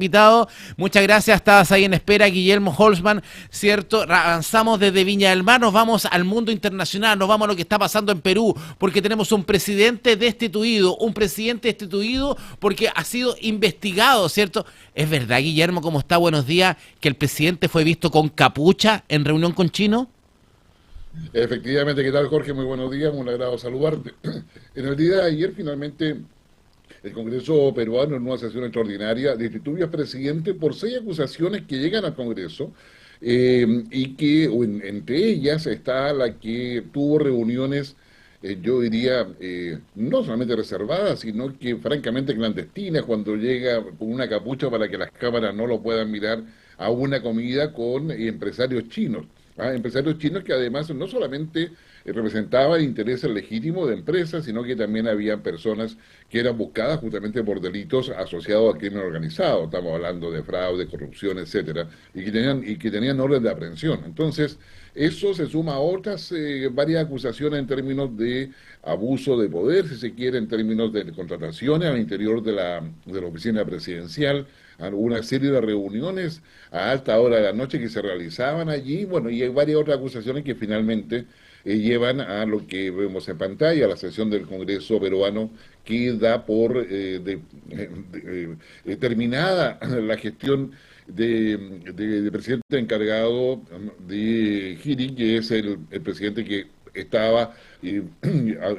Invitado, muchas gracias, estabas ahí en espera, Guillermo Holzman, ¿cierto? Avanzamos desde Viña del Mar, nos vamos al mundo internacional, nos vamos a lo que está pasando en Perú, porque tenemos un presidente destituido porque ha sido investigado, ¿cierto? ¿Es verdad, Guillermo, cómo está? Buenos días, que el presidente fue visto con capucha en reunión con chinos. Efectivamente, ¿qué tal, Jorge? Muy buenos días, un agrado saludarte. En el día de ayer, finalmente, el Congreso peruano, en una sesión extraordinaria, destituye al presidente por 6 acusaciones que llegan al Congreso y que entre ellas está la que tuvo reuniones, yo diría, no solamente reservadas, sino que francamente clandestinas, cuando llega con una capucha para que las cámaras no lo puedan mirar a una comida con empresarios chinos. Empresarios chinos que además no solamente representaban intereses legítimos de empresas, sino que también había personas que eran buscadas justamente por delitos asociados al crimen organizado. Estamos hablando de fraude, corrupción, etcétera, y que tenían orden de aprehensión. Entonces, eso se suma a otras varias acusaciones en términos de abuso de poder, si se quiere, en términos de contrataciones al interior de la oficina presidencial, a una serie de reuniones a alta hora de la noche que se realizaban allí, bueno, y hay varias otras acusaciones que finalmente llevan a lo que vemos en pantalla, a la sesión del Congreso peruano que da por terminada la gestión de presidente encargado de Giri, que es el presidente que estaba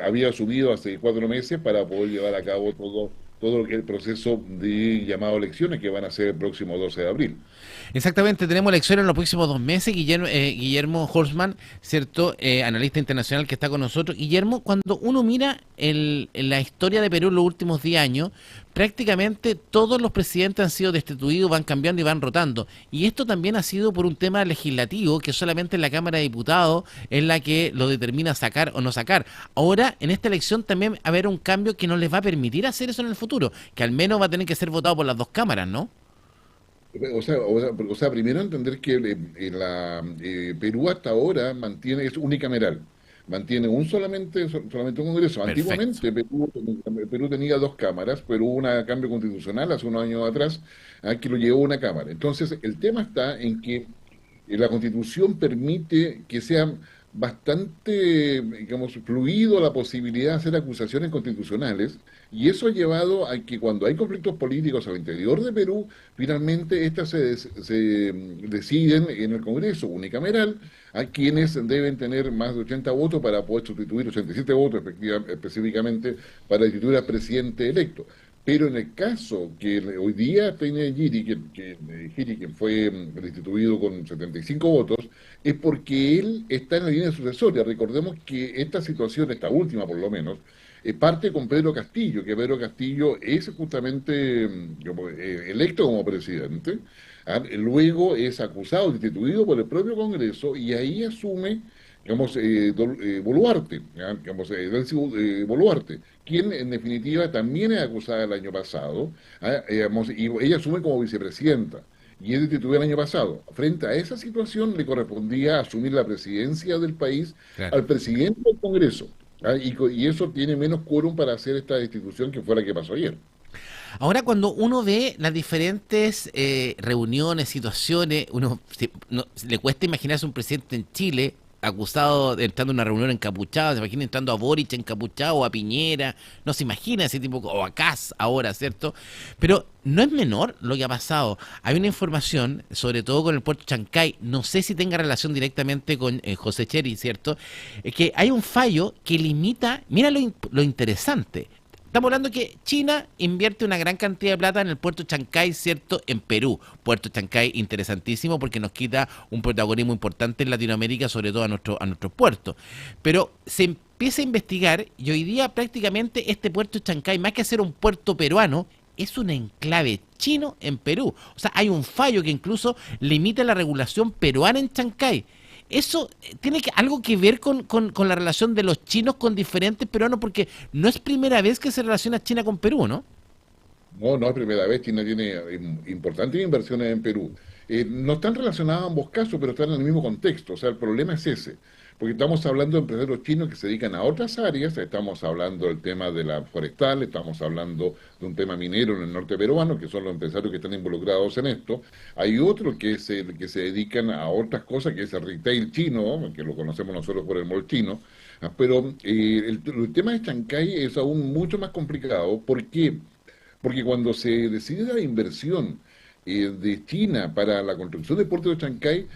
había asumido hace 4 meses para poder llevar a cabo todo el proceso de llamado a elecciones que van a ser el próximo 12 de abril. Exactamente, tenemos elecciones en los próximos 2 meses. Guillermo Holzman, ¿cierto? Analista internacional que está con nosotros. Guillermo, cuando uno mira la historia de Perú en los últimos 10 años, prácticamente todos los presidentes han sido destituidos, van cambiando y van rotando. Y esto también ha sido por un tema legislativo, que solamente la Cámara de Diputados es la que lo determina sacar o no sacar. Ahora, en esta elección también va a haber un cambio que no les va a permitir hacer eso en el futuro, que al menos va a tener que ser votado por las dos cámaras, ¿no? O sea, primero entender que Perú hasta ahora es unicameral, mantiene solamente un Congreso. Perfecto. Antiguamente Perú tenía 2 cámaras, pero hubo un cambio constitucional hace unos años atrás que lo llevó a una cámara. Entonces, el tema está en que la Constitución permite que sea bastante, digamos, fluido la posibilidad de hacer acusaciones constitucionales, y eso ha llevado a que cuando hay conflictos políticos al interior de Perú, finalmente estas se deciden en el Congreso unicameral, a quienes deben tener más de 80 votos para poder sustituir, 87 votos específicamente, para destituir al presidente electo. Pero en el caso que hoy día tiene Giri, que fue destituido con 75 votos, es porque él está en la línea sucesoria. Recordemos que esta situación, esta última por lo menos, parte con Pedro Castillo, que Pedro Castillo es justamente electo como presidente. Luego es acusado, destituido por el propio Congreso, y ahí asume, digamos, Boluarte, ¿ya? Digamos, Delcy Boluarte, quien en definitiva también es acusada el año pasado, digamos, y ella asume como vicepresidenta. Y es destituida el año pasado. Frente a esa situación le correspondía asumir la presidencia del país Claro. al presidente del Congreso. Y eso tiene menos quórum para hacer esta destitución que fue la que pasó ayer. Ahora, cuando uno ve las diferentes reuniones, situaciones, le cuesta imaginarse un presidente en Chile acusado de entrando a una reunión encapuchado, se imagina entrando a Boric encapuchado o a Piñera, no se imagina ese tipo, o a Kast ahora, ¿cierto? Pero no es menor lo que ha pasado. Hay una información, sobre todo con el puerto Chancay, no sé si tenga relación directamente con José Cheri, ¿cierto? Que hay un fallo que limita, mira lo interesante. Estamos hablando que China invierte una gran cantidad de plata en el puerto Chancay, ¿cierto? En Perú. Puerto Chancay interesantísimo porque nos quita un protagonismo importante en Latinoamérica, sobre todo a nuestros puertos. Pero se empieza a investigar y hoy día prácticamente este puerto Chancay, más que ser un puerto peruano, es un enclave chino en Perú. O sea, hay un fallo que incluso limita la regulación peruana en Chancay. Eso tiene algo que ver con la relación de los chinos con diferentes peruanos, porque no es primera vez que se relaciona China con Perú, ¿no? No, no es primera vez. China tiene importantes inversiones en Perú. No están relacionados ambos casos, pero están en el mismo contexto. O sea, el problema es ese. porque estamos hablando de empresarios chinos que se dedican a otras áreas, estamos hablando del tema de la forestal, estamos hablando de un tema minero en el norte peruano, que son los empresarios que están involucrados en esto. Hay otros que se dedican a otras cosas, que es el retail chino, que lo conocemos nosotros por el mall chino. Pero el tema de Chancay es aún mucho más complicado. ¿Por qué? Porque cuando se decide la inversión de China para la construcción del puerto de Chancay,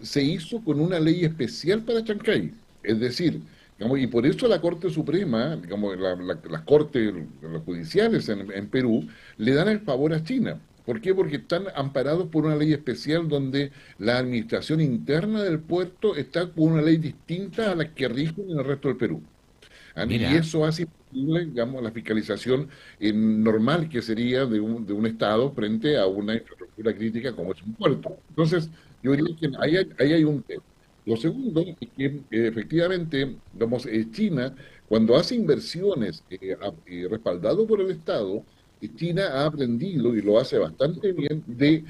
se hizo con una ley especial para Chancay. Es decir, digamos, y por eso la Corte Suprema, digamos, las cortes los judiciales en Perú, le dan el favor a China. ¿Por qué? Porque están amparados por una ley especial donde la administración interna del puerto está con una ley distinta a la que rige en el resto del Perú. Y Mira, eso hace imposible, digamos, la fiscalización normal que sería de un Estado frente a una infraestructura crítica como es un puerto. Entonces, yo diría que ahí hay un tema. Lo segundo es que efectivamente, digamos, China, cuando hace inversiones respaldado por el Estado, China ha aprendido, y lo hace bastante bien, de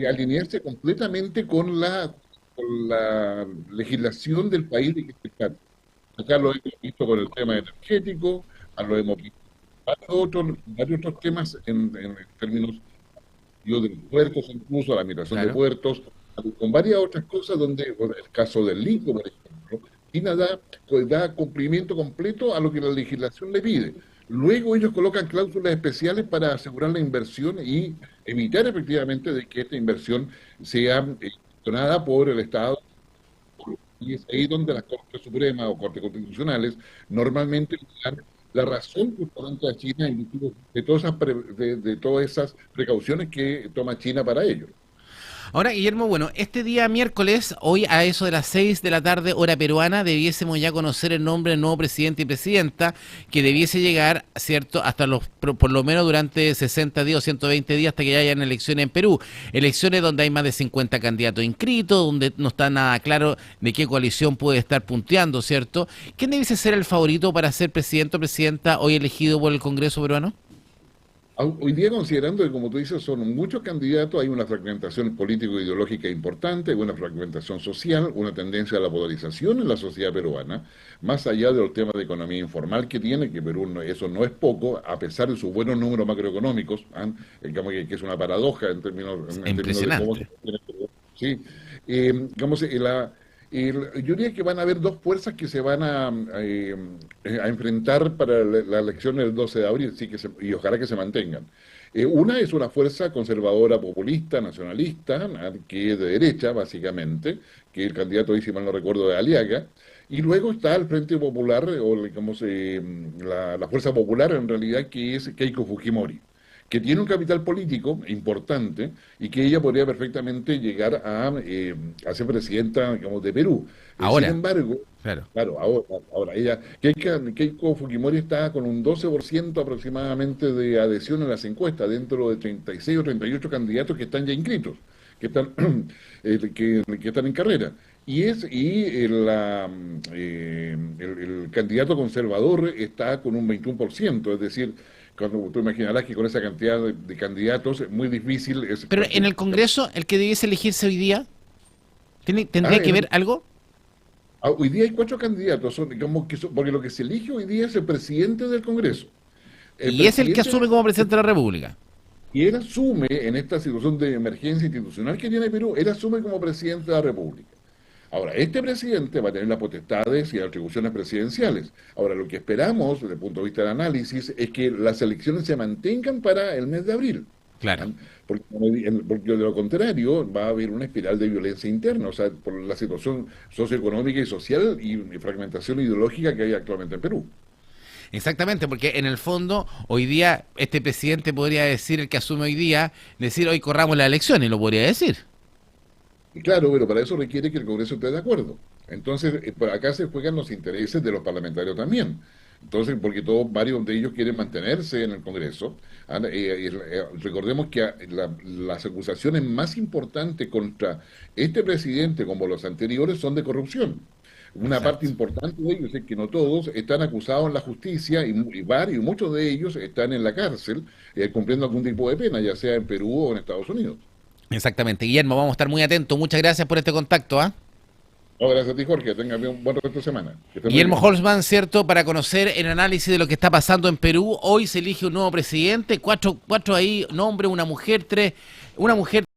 alinearse completamente con la legislación del país de que se trata. Acá lo hemos visto con el tema energético, lo hemos visto varios otros temas en términos de los puertos, incluso la migración de claro. puertos, con varias otras cosas donde, por el caso del litio, por ejemplo, China da cumplimiento completo a lo que la legislación le pide. Luego ellos colocan cláusulas especiales para asegurar la inversión y evitar efectivamente de que esta inversión sea gestionada por el Estado, y es ahí donde las Cortes Supremas o Cortes Constitucionales normalmente le dan la razón justamente a China en virtud de todas esas precauciones que toma China para ello. Ahora, Guillermo, bueno, este día miércoles, hoy a eso de las 6 de la tarde, hora peruana, debiésemos ya conocer el nombre del nuevo presidente y presidenta, que debiese llegar, ¿cierto?, hasta por lo menos durante 60 días o 120 días hasta que ya hayan elecciones en Perú. Elecciones donde hay más de 50 candidatos inscritos, donde no está nada claro de qué coalición puede estar punteando, ¿cierto? ¿Quién debiese ser el favorito para ser presidente o presidenta hoy elegido por el Congreso peruano? Hoy día, considerando que, como tú dices, son muchos candidatos, hay una fragmentación político-ideológica importante, hay una fragmentación social, una tendencia a la polarización en la sociedad peruana, más allá de los temas de economía informal que tiene, que Perú eso no es poco, a pesar de sus buenos números macroeconómicos, digamos que es una paradoja en términos de cómo se Impresionante. tiene Perú. Sí, digamos, yo diría que van a haber dos fuerzas que se van a enfrentar para la elección del 12 de abril, sí y ojalá que se mantengan. Una es una fuerza conservadora, populista, nacionalista, que es de derecha, básicamente, que el candidato, ahí, si mal no recuerdo, de Aliaga, y luego está el Frente Popular, o digamos, la Fuerza Popular, en realidad, que es Keiko Fujimori, que tiene un capital político importante y que ella podría perfectamente llegar a ser presidenta, digamos, de Perú. Sin Ahora, embargo, claro. claro, ahora ella, Keiko Fujimori está con un 12% aproximadamente de adhesión en las encuestas, dentro de 36 o 38 candidatos que están ya inscritos, que están, que están en carrera. El candidato conservador está con un 21%, es decir, cuando tú imaginarás que con esa cantidad de candidatos es muy difícil. Pero en el Congreso, el que debiese elegirse hoy día, Ah, ¿tendría que ver algo? hoy día hay cuatro candidatos, porque lo que se elige hoy día es el presidente del Congreso. El Y es el que presidente, asume como presidente de la República. y él asume en esta situación de emergencia institucional que tiene Perú, él asume como presidente de la República. Ahora, este presidente va a tener las potestades y atribuciones presidenciales. Ahora, lo que esperamos, desde el punto de vista del análisis, es que las elecciones se mantengan para el mes de abril. Claro. ¿Ah? Porque de lo contrario va a haber una espiral de violencia interna, o sea, por la situación socioeconómica y social y fragmentación ideológica que hay actualmente en Perú. Exactamente, porque en el fondo, hoy día, este presidente podría decir, el que asume hoy día, decir, hoy corramos las elecciones, lo podría decir. Y claro, pero para eso requiere que el Congreso esté de acuerdo. Entonces, por acá se juegan los intereses de los parlamentarios también. Entonces, porque varios de ellos quieren mantenerse en el Congreso. Recordemos que las acusaciones más importantes contra este presidente, como los anteriores, son de corrupción. Una parte Exacto. importante de ellos, es que no todos, están acusados en la justicia muchos de ellos están en la cárcel cumpliendo algún tipo de pena, ya sea en Perú o en Estados Unidos. Exactamente. Guillermo, vamos a estar muy atentos. Muchas gracias por este contacto, ¿ah? No, gracias a ti, Jorge. Tenga un buen resto de semana. Que esté muy Guillermo bien. Holzman, ¿cierto? Para conocer el análisis de lo que está pasando en Perú. Hoy se elige un nuevo presidente, cuatro ahí, nombre, una mujer, tres, una mujer